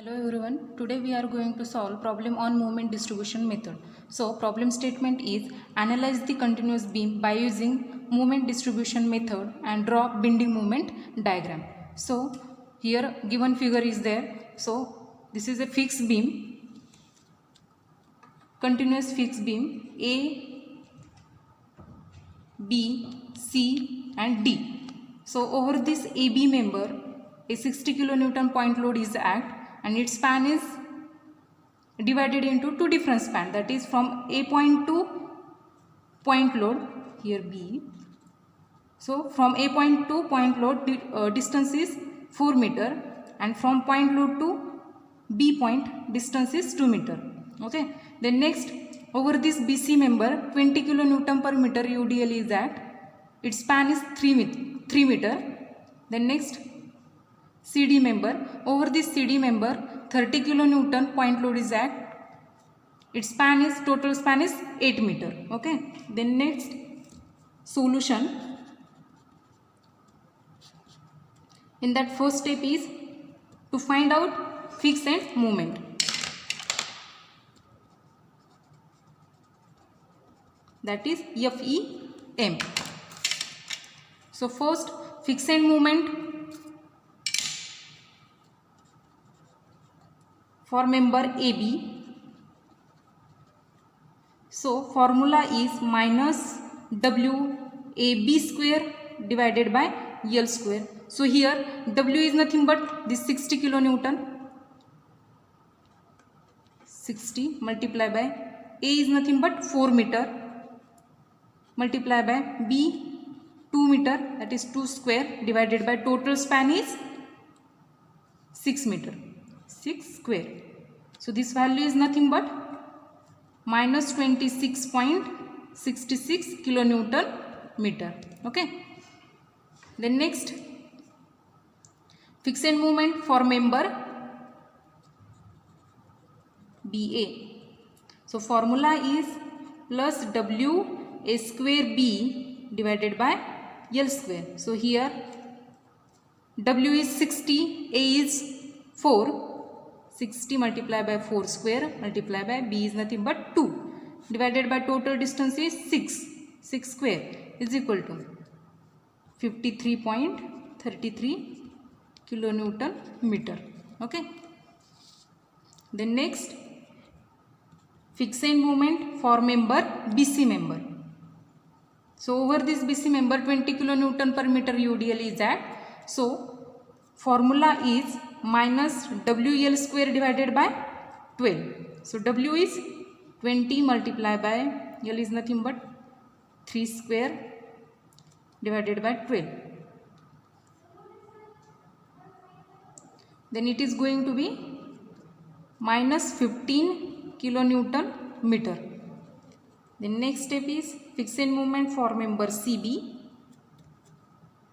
Hello everyone, today we are going to solve problem on moment distribution method. So problem statement is analyze the continuous beam by using moment distribution method and draw bending moment diagram. So here given figure is there. So this is a fixed beam, continuous fixed beam A, B, C and D. So over this AB member a 60 kilonewton point load is act and its span is divided into two different span, that is from A point to point load here B. So from A point to point load distance is 4 meter and from point load to B point distance is 2 meter. Okay. Then next over this BC member 20 kilonewton per meter UDL is at, its span is 3 meter. Then next CD member, over this CD member 30 kilonewton point load is at, its span is total span is 8 meter. Okay. Then next solution. In that first step is to find out fixed end moment. That is FEM. So first fixed end moment for member AB. So formula is minus WAB square divided by L square. So here W is nothing but this 60 kilonewton. 60 multiplied by A is nothing but 4 meter multiplied by B 2 meter, that is 2 square divided by total span is 6 meter. 6 square. So this value is nothing but minus 26.66 kilonewton meter. Okay. Then next fixed end moment for member BA. So formula is plus WA square B divided by L square. So here W is 60, A is 4. 60 multiplied by 4 square multiplied by B is nothing but 2 divided by total distance is 6. 6 square is equal to 53.33 kilonewton meter. Okay. Then next fixed end moment for member BC member. So over this BC member 20 kilonewton per meter UDL is at. So formula is minus WL square divided by 12. So W is 20 multiplied by L is nothing but 3 square divided by 12. Then it is going to be minus 15 kilonewton meter. The next step is fixed end moment for member CB.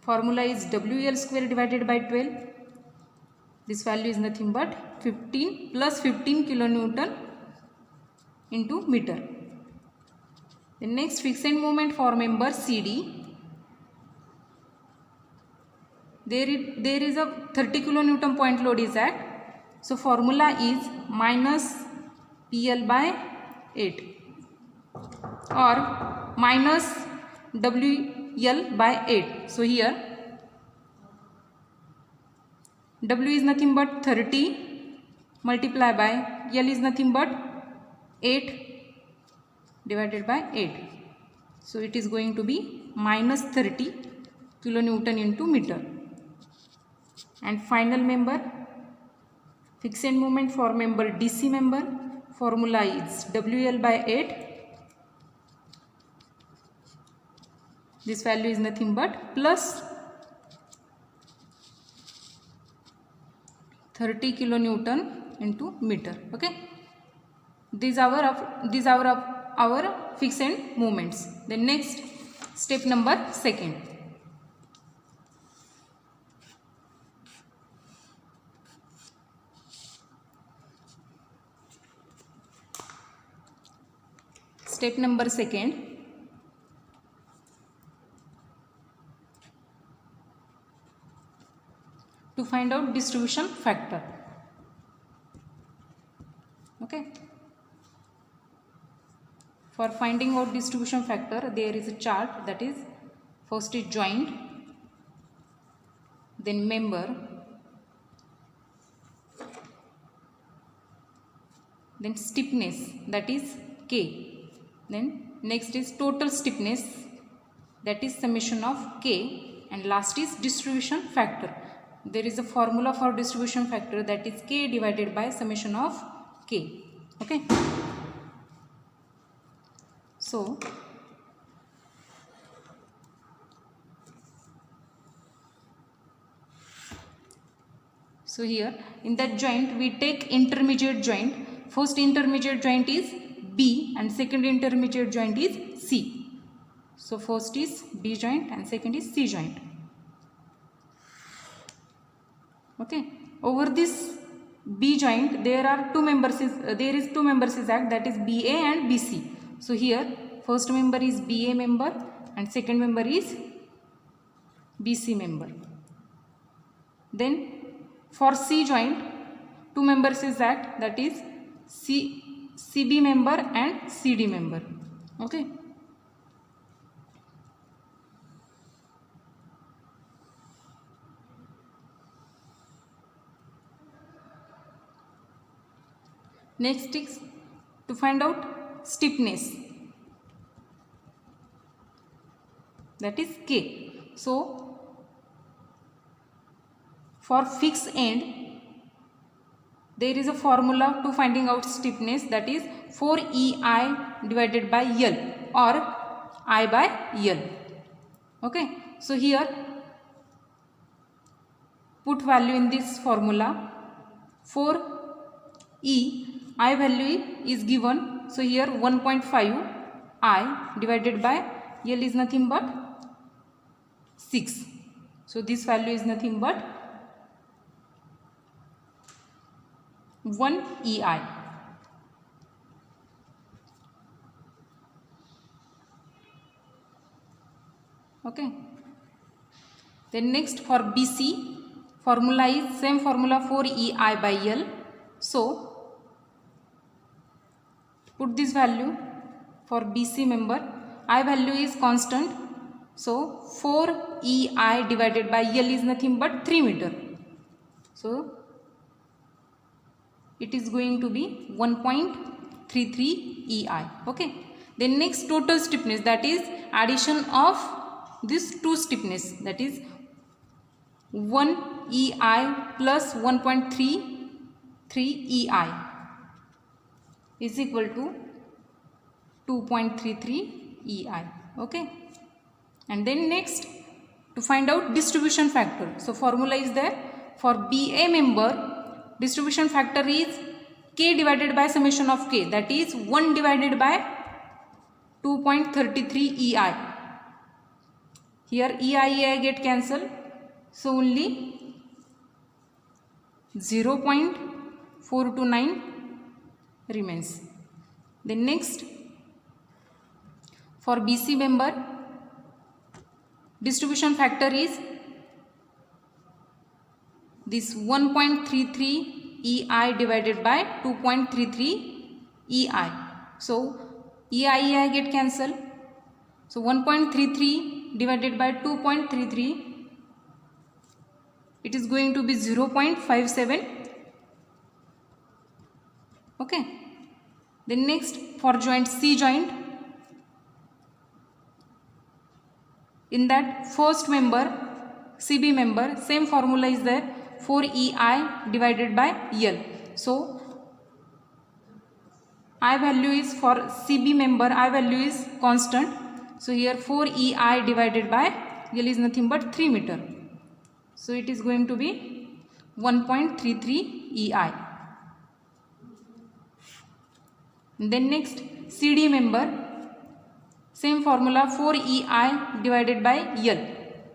Formula is WL square divided by 12. This value is nothing but 15 plus 15 kilonewton into meter. The next fixed end moment for member CD. There is a 30 kilonewton point load is at. So formula is minus PL by 8 or minus WL by 8. So here W is nothing but 30 multiplied by L is nothing but 8 divided by 8. So it is going to be minus 30 kilonewton into meter. And final member fixed end moment for member DC member. Formula is WL by 8. This value is nothing but plus 30 kilonewton into meter. Okay. These are our fixed end moments. The next step number 2. Step number 2. To find out distribution factor. Okay. For finding out distribution factor, there is a chart, that is, first is joint, then member, then stiffness, that is K, then next is total stiffness, that is summation of K, and last is distribution factor. There is a formula for distribution factor, that is K divided by summation of K. Okay. So here in that joint we take intermediate joint. First intermediate joint is B and second intermediate joint is C. So first is B joint and second is C joint. Okay. Over this B joint there are two members is act, that is BA and BC. So here first member is BA member and second member is BC member. Then for C joint two members is act, that is CB member and CD member. Okay. Next is to find out stiffness, that is K. So for fixed end there is a formula to finding out stiffness, that is 4EI divided by L or I by L. Okay. So here put value in this formula. 4E I value is given, so here 1.5 I divided by L is nothing but 6. So this value is nothing but 1 EI. Okay. Then next for BC, formula is same formula 4 EI by L. So put this value for BC member. I value is constant. So 4 EI divided by L is nothing but 3 meter. So it is going to be 1.33 EI. Okay. Then next total stiffness, that is addition of this two stiffness, that is 1 EI plus 1.33 EI is equal to 2.33 EI. Okay. And then next to find out distribution factor. So formula is there for BA member. Distribution factor is K divided by summation of K, that is 1 divided by 2.33 EI. Here EI get cancelled, so only 0.429 remains. Then next for BC member, distribution factor is this 1.33 EI divided by 2.33 EI. So EI get cancelled. So 1.33 divided by 2.33, it is going to be 0.57. Okay. Then next for joint C joint, in that first member CB member, same formula is there, 4 EI divided by L. So I value is for CB member, I value is constant. So here 4 EI divided by L is nothing but 3 meter. So it is going to be 1.33 EI. Then next CD member, same formula 4 EI divided by L.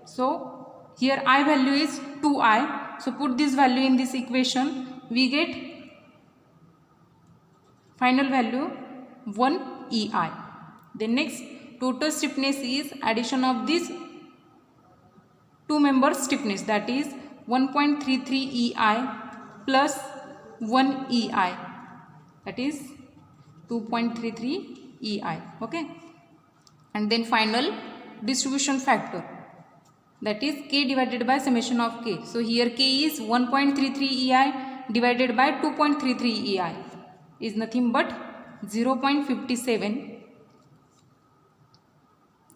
So here I value is 2I. So put this value in this equation, we get final value 1 EI. Then next total stiffness is addition of this two member stiffness, that is 1.33 EI plus 1 EI that is 2.33 EI. Okay, and then final distribution factor, that is K divided by summation of K. So here K is 1.33 EI divided by 2.33 EI is nothing but 0.57.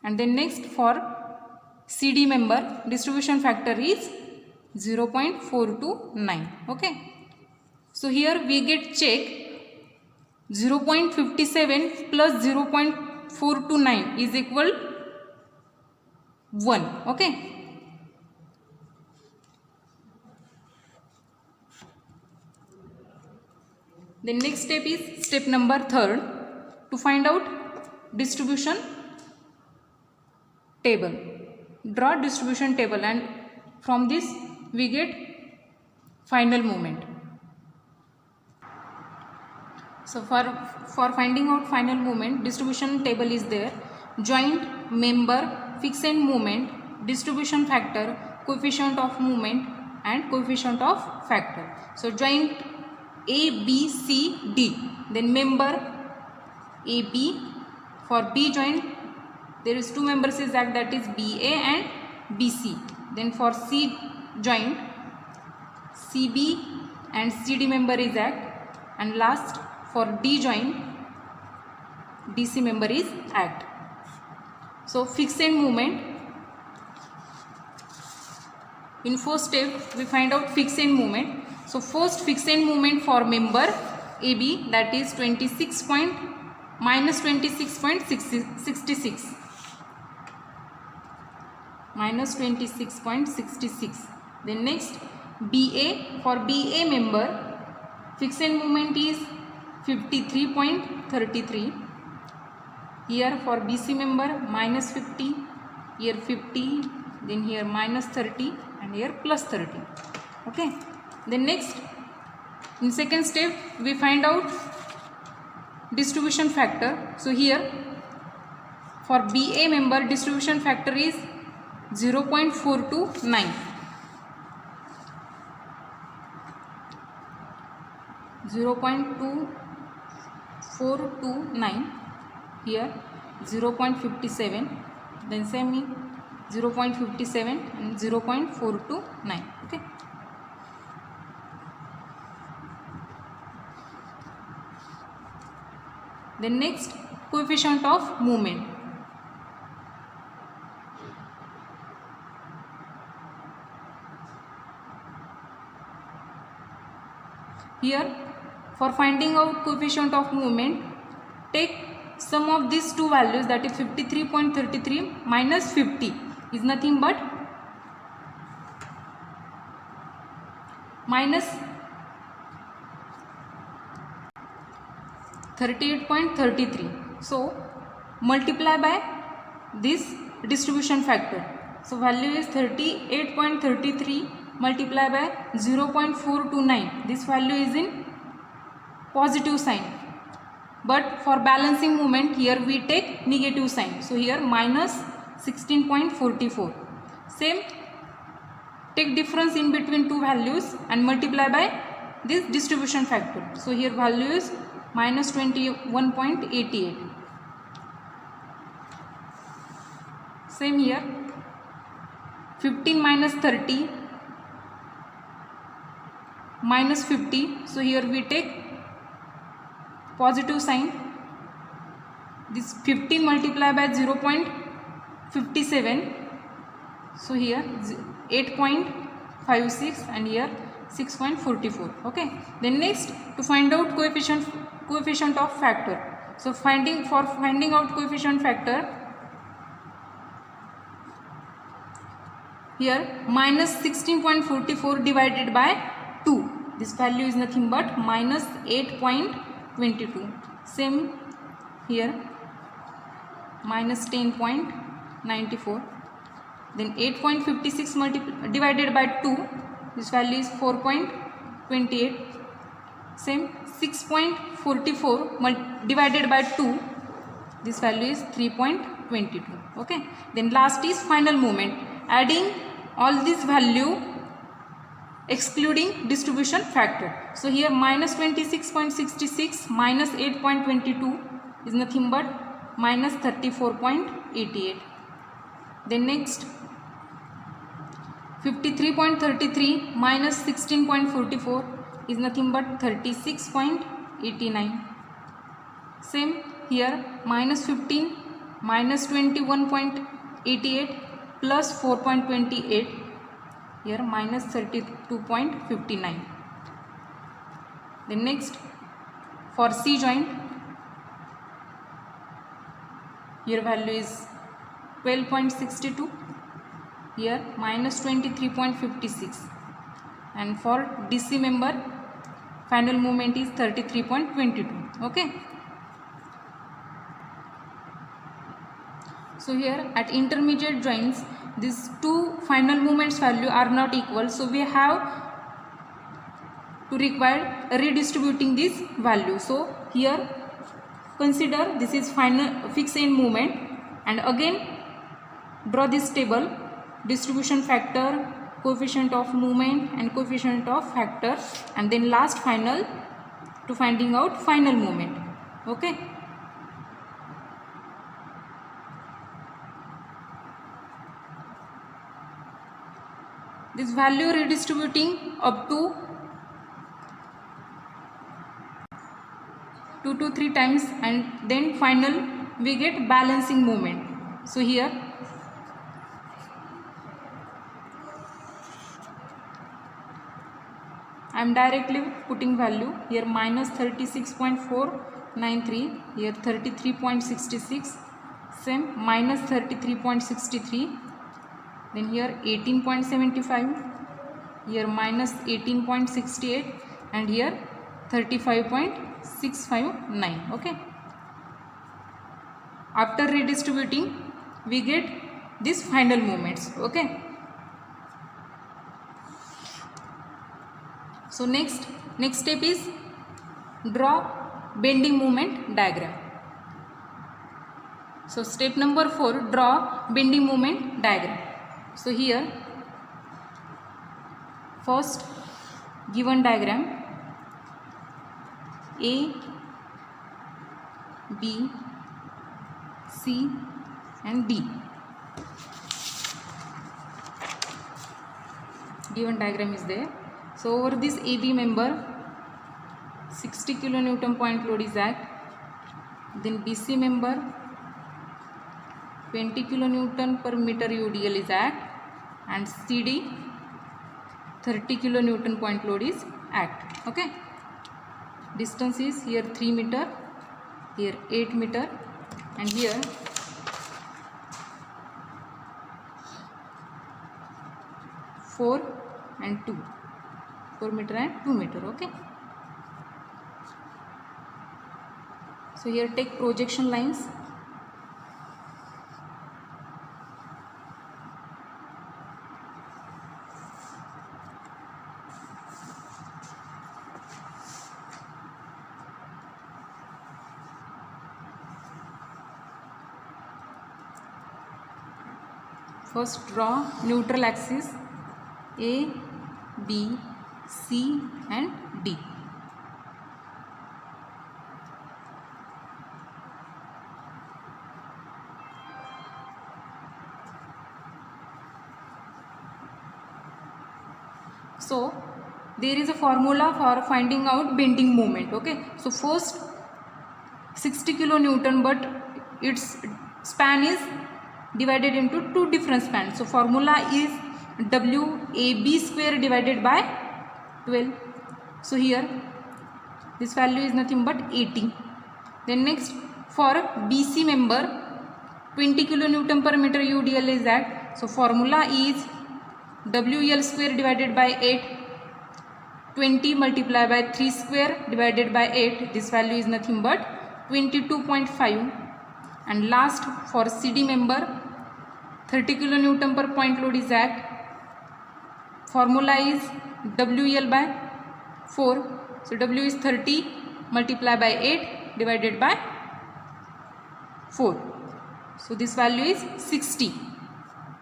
And then next for CD member distribution factor is 0.429. Okay, so here we get check 0.57 plus 0.429 is equal 1. Okay, the next step is step number 3rd, to find out distribution table. Draw distribution table, and from this we get final moment. So for finding out final moment, distribution table is there: joint, member, fixed end moment, distribution factor, coefficient of moment and coefficient of factor. So joint A, B, C, D, then member A, B. For B joint there is 2 members is act, that is BA and BC. Then for C joint CB and CD member is act, and last for D joint DC member is act. So fixed end moment, in first step we find out fixed end moment. So first fixed end moment for member AB, that is minus 26.66 minus 26.66. Then next BA, for BA member fixed end moment is 53.33. Here for BC member minus 50, here 50, then here minus 30 and here plus 30. Okay, then next in second step we find out distribution factor. So here for BA member distribution factor is 0.429. 0.2429, here 0.57, then same 0.57 and 0.429. Okay, then next coefficient of movement. Here for finding out coefficient of movement, take sum of these two values, that is 53.33 minus 50 is nothing but minus 38.33. So multiply by this distribution factor. So value is 38.33 multiply by 0.429. This value is in positive sign, but for balancing moment here we take negative sign. So here minus 16.44. Same, take difference in between two values and multiply by this distribution factor. So here value is minus 21.88. Same here 15 minus 30 minus 50. So here we take positive sign. This 15 multiplied by 0.57. So here 8.56 and here 6.44. Okay. Then next to find out coefficient of factor. So finding out coefficient factor, here minus 16.44 divided by 2. This value is nothing but minus 8.22. Same here minus 10.94. Then 8.56 divided by 2. This value is 4.28. Same 6.44 divided by 2. This value is 3.22. Okay. Then last is final moment. Adding all this value excluding distribution factor. So here minus 26.66 minus 8.22 is nothing but minus 34.88. Then next 53.33 minus 16.44 is nothing but 36.89. Same here, minus 15 minus 21.88 plus 4.28, here minus 32.59. Then next for C joint, here value is 12.62, here minus 23.56, and for DC member final moment is 33.22. okay. So here at intermediate joints, these two final moments value are not equal, so we have to require redistributing this value. So here consider this is final fixed end moment, and again draw this table: distribution factor, coefficient of movement and coefficient of factor, and then last final to finding out final moment. okay. This value redistributing up to 2 to 3 times, and then final we get balancing moment. So here I am directly putting value here: minus 36.493, here 33.66, same minus 33.63, then here 18.75, here minus 18.68, and here 35.659. okay. After redistributing we get these final moments. okay. So next step is draw bending moment diagram. So step number 4, draw bending moment diagram. So here first given diagram A, B, C and D. Given diagram is there. So over this AB member 60 kilonewton point load is act. Then BC member 20 kilonewton per meter UDL is act, and CD 30 kilonewton point load is act. okay. Distance is here 3 meter, here 8 meter, and here 4 and 2, 4 meter and 2 meter. okay. So here take projection lines. First draw neutral axis A, B, C and D. So there is a formula for finding out bending moment. okay. So first 60 kilonewton, but its span is divided into two different spans. So formula is WAB square divided by 12. So here this value is nothing but 80. Then next for BC member 20 kilonewton per meter UDL is that. So formula is WL square divided by 8. 20 multiplied by 3 square divided by 8. This value is nothing but 22.5. And last for CD member 30 kilonewton per point load is act. Formula is WL by 4. So W is 30 multiplied by 8 divided by 4. So this value is 60.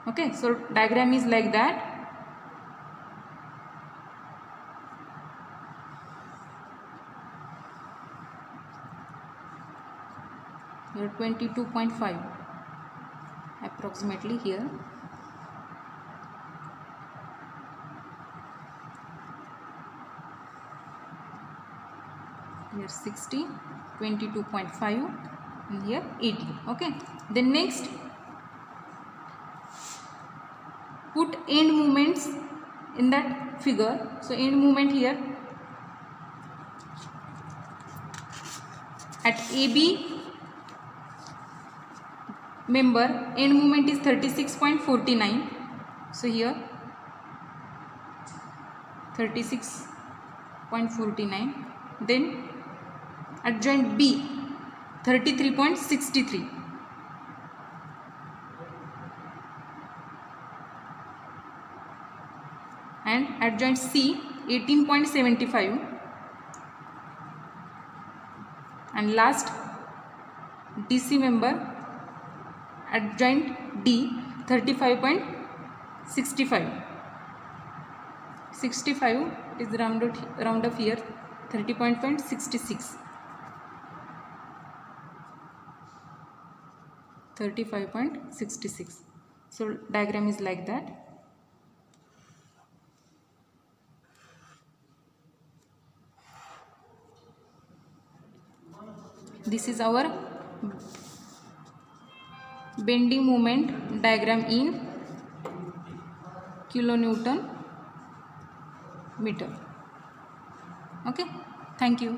okay. So diagram is like that. here 22.5 approximately here. Here 60, 22.5 and here 80. Okay, then next put end moments in that figure. So end moment here at AB member end moment is 36.49. so here 36.49, then at joint B 33.63, and at joint C 18.75, and last DC member at joint D 35.65. 65 is round up here 30.66. 35.66. So diagram is like that. This is our bending moment diagram in kilonewton meter. Okay, thank you.